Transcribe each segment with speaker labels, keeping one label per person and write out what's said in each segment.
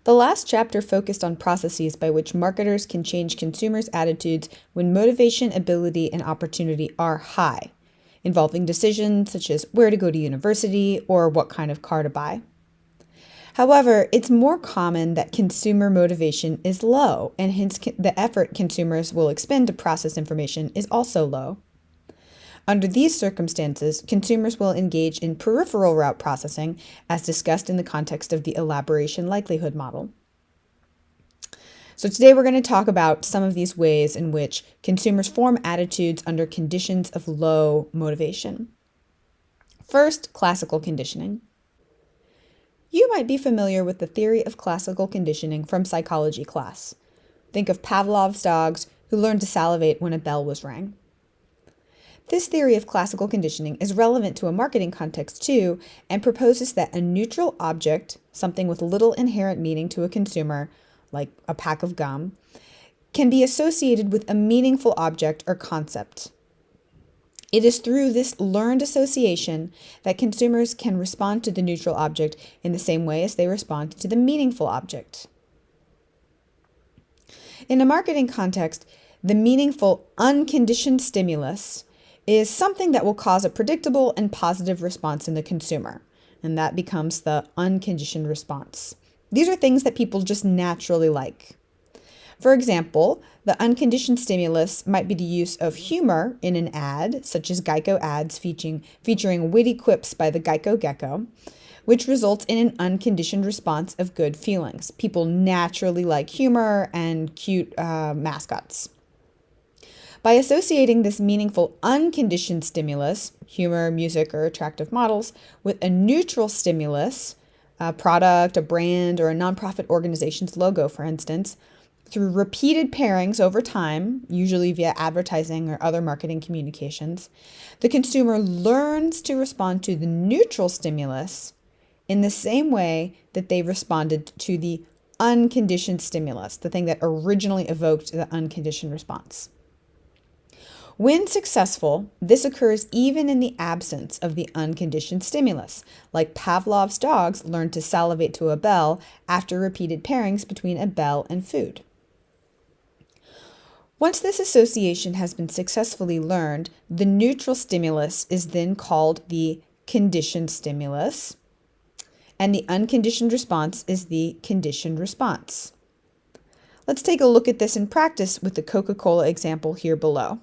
Speaker 1: The last chapter focused on processes by which marketers can change consumers' attitudes when motivation, ability, and opportunity are high, involving decisions such as where to go to university or what kind of car to buy. However, it's more common that consumer motivation is low, and hence the effort consumers will expend to process information is also low. Under these circumstances, consumers will engage in peripheral route processing, as discussed in the context of the elaboration likelihood model. So today we're going to talk about some of these ways in which consumers form attitudes under conditions of low motivation. First, classical conditioning. You might be familiar with the theory of classical conditioning from psychology class. Think of Pavlov's dogs who learned to salivate when a bell was rang. This theory of classical conditioning is relevant to a marketing context too, and proposes that a neutral object, something with little inherent meaning to a consumer, like a pack of gum, can be associated with a meaningful object or concept. It is through this learned association that consumers can respond to the neutral object in the same way as they respond to the meaningful object. In a marketing context, the meaningful unconditioned stimulus is something that will cause a predictable and positive response in the consumer, and that becomes the unconditioned response. These are things that people just naturally like. For example, the unconditioned stimulus might be the use of humor in an ad, such as Geico ads featuring witty quips by the Geico Gecko, which results in an unconditioned response of good feelings. People naturally like humor and cute mascots. By associating this meaningful unconditioned stimulus, humor, music, or attractive models, with a neutral stimulus, a product, a brand, or a nonprofit organization's logo, for instance, through repeated pairings over time, usually via advertising or other marketing communications, the consumer learns to respond to the neutral stimulus in the same way that they responded to the unconditioned stimulus, the thing that originally evoked the unconditioned response. When successful, this occurs even in the absence of the unconditioned stimulus, like Pavlov's dogs learned to salivate to a bell after repeated pairings between a bell and food. Once this association has been successfully learned, the neutral stimulus is then called the conditioned stimulus, and the unconditioned response is the conditioned response. Let's take a look at this in practice with the Coca-Cola example here below.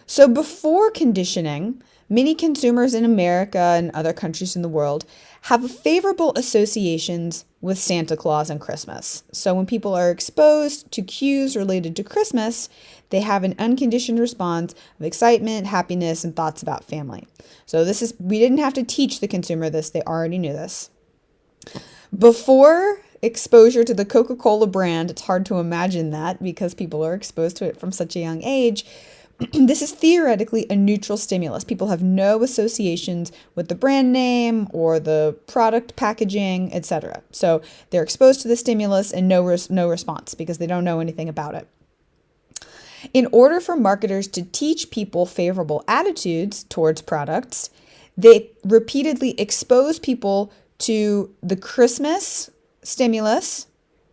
Speaker 1: So before conditioning, many consumers in America and other countries in the world have favorable associations with Santa Claus and Christmas. So when people are exposed to cues related to Christmas, they have an unconditioned response of excitement, happiness, and thoughts about family. So we didn't have to teach the consumer this, they already knew this. Before exposure to the Coca-Cola brand, it's hard to imagine that because people are exposed to it from such a young age. This is theoretically a neutral stimulus. People have no associations with the brand name or the product packaging, etc. So they're exposed to the stimulus and no response because they don't know anything about it. In order for marketers to teach people favorable attitudes towards products, they repeatedly expose people to the Christmas stimulus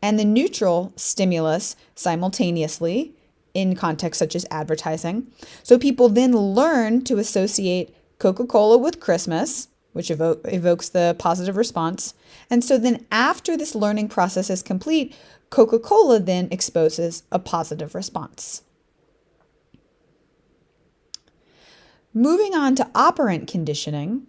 Speaker 1: and the neutral stimulus simultaneously in contexts such as advertising. So people then learn to associate Coca-Cola with Christmas, which evokes the positive response. And so then after this learning process is complete, Coca-Cola then exposes a positive response. Moving on to operant conditioning,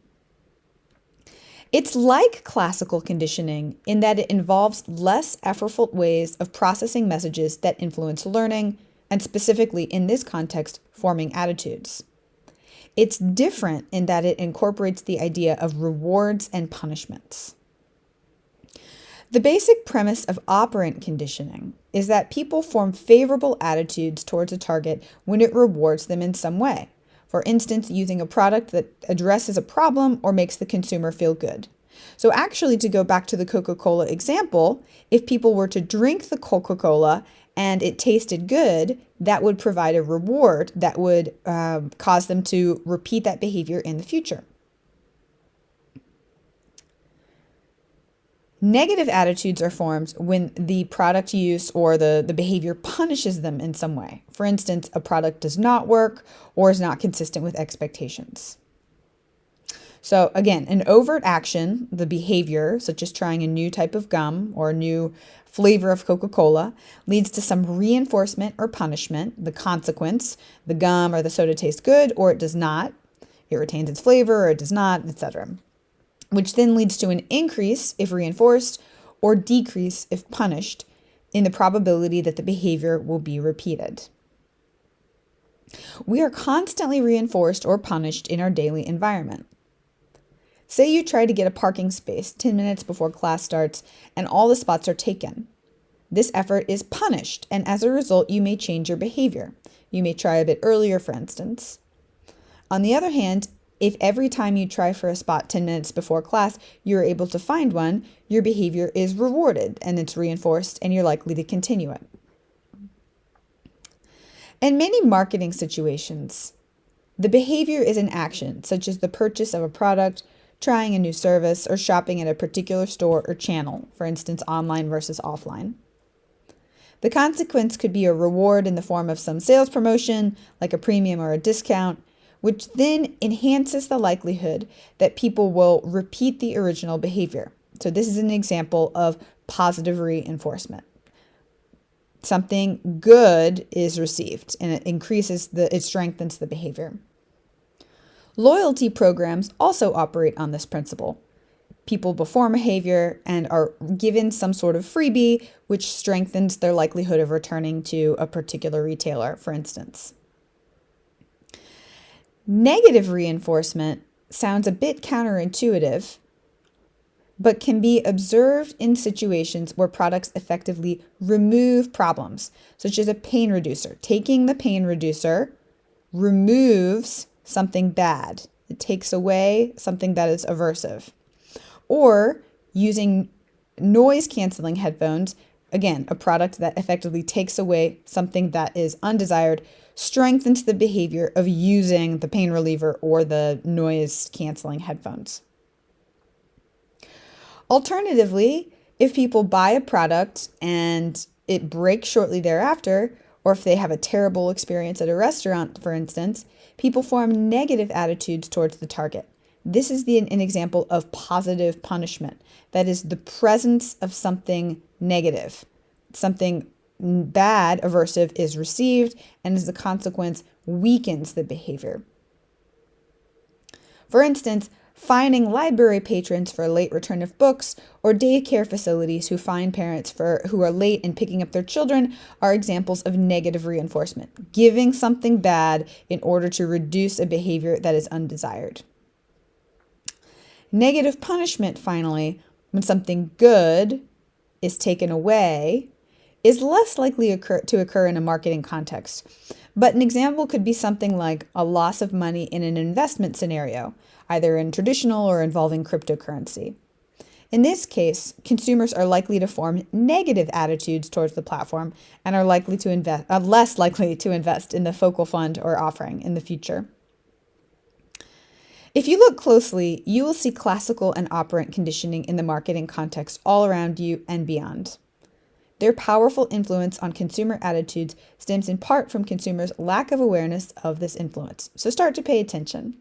Speaker 1: it's like classical conditioning in that it involves less effortful ways of processing messages that influence learning, and specifically in this context, forming attitudes. It's different in that it incorporates the idea of rewards and punishments. The basic premise of operant conditioning is that people form favorable attitudes towards a target when it rewards them in some way. For instance, using a product that addresses a problem or makes the consumer feel good. So actually, to go back to the Coca-Cola example, if people were to drink the Coca-Cola and it tasted good, that would provide a reward that would cause them to repeat that behavior in the future. Negative attitudes are formed when the product use or the behavior punishes them in some way. For instance, a product does not work or is not consistent with expectations. So again, an overt action, the behavior, such as trying a new type of gum or a new flavor of Coca-Cola, leads to some reinforcement or punishment. The consequence, the gum or the soda tastes good or it does not. It retains its flavor or it does not, etc. Which then leads to an increase if reinforced or decrease if punished in the probability that the behavior will be repeated. We are constantly reinforced or punished in our daily environment. Say you try to get a parking space 10 minutes before class starts and all the spots are taken. This effort is punished, and as a result, you may change your behavior. You may try a bit earlier, for instance. On the other hand, if every time you try for a spot 10 minutes before class, you're able to find one, your behavior is rewarded and it's reinforced and you're likely to continue it. In many marketing situations, the behavior is an action, such as the purchase of a product, trying a new service, or shopping at a particular store or channel, for instance, online versus offline. The consequence could be a reward in the form of some sales promotion, like a premium or a discount, which then enhances the likelihood that people will repeat the original behavior. So this is an example of positive reinforcement. Something good is received and it strengthens the behavior. Loyalty programs also operate on this principle. People perform behavior and are given some sort of freebie, which strengthens their likelihood of returning to a particular retailer, for instance. Negative reinforcement sounds a bit counterintuitive, but can be observed in situations where products effectively remove problems, such as a pain reducer. Taking the pain reducer removes something bad. It takes away something that is aversive. Or using noise-canceling headphones, again, a product that effectively takes away something that is undesired, strengthens the behavior of using the pain reliever or the noise-canceling headphones. Alternatively, if people buy a product and it breaks shortly thereafter, or if they have a terrible experience at a restaurant, for instance, people form negative attitudes towards the target. This is an example of positive punishment. That is the presence of something negative. Something bad, aversive, is received, and as a consequence, weakens the behavior. For instance, fining library patrons for a late return of books or daycare facilities who fine parents who are late in picking up their children are examples of negative reinforcement, giving something bad in order to reduce a behavior that is undesired. Negative punishment, finally, when something good is taken away, is less likely to occur in a marketing context. But an example could be something like a loss of money in an investment scenario, either in traditional or involving cryptocurrency. In this case, consumers are likely to form negative attitudes towards the platform and are less likely to invest in the focal fund or offering in the future. If you look closely, you will see classical and operant conditioning in the marketing context all around you and beyond. Their powerful influence on consumer attitudes stems in part from consumers' lack of awareness of this influence. So start to pay attention.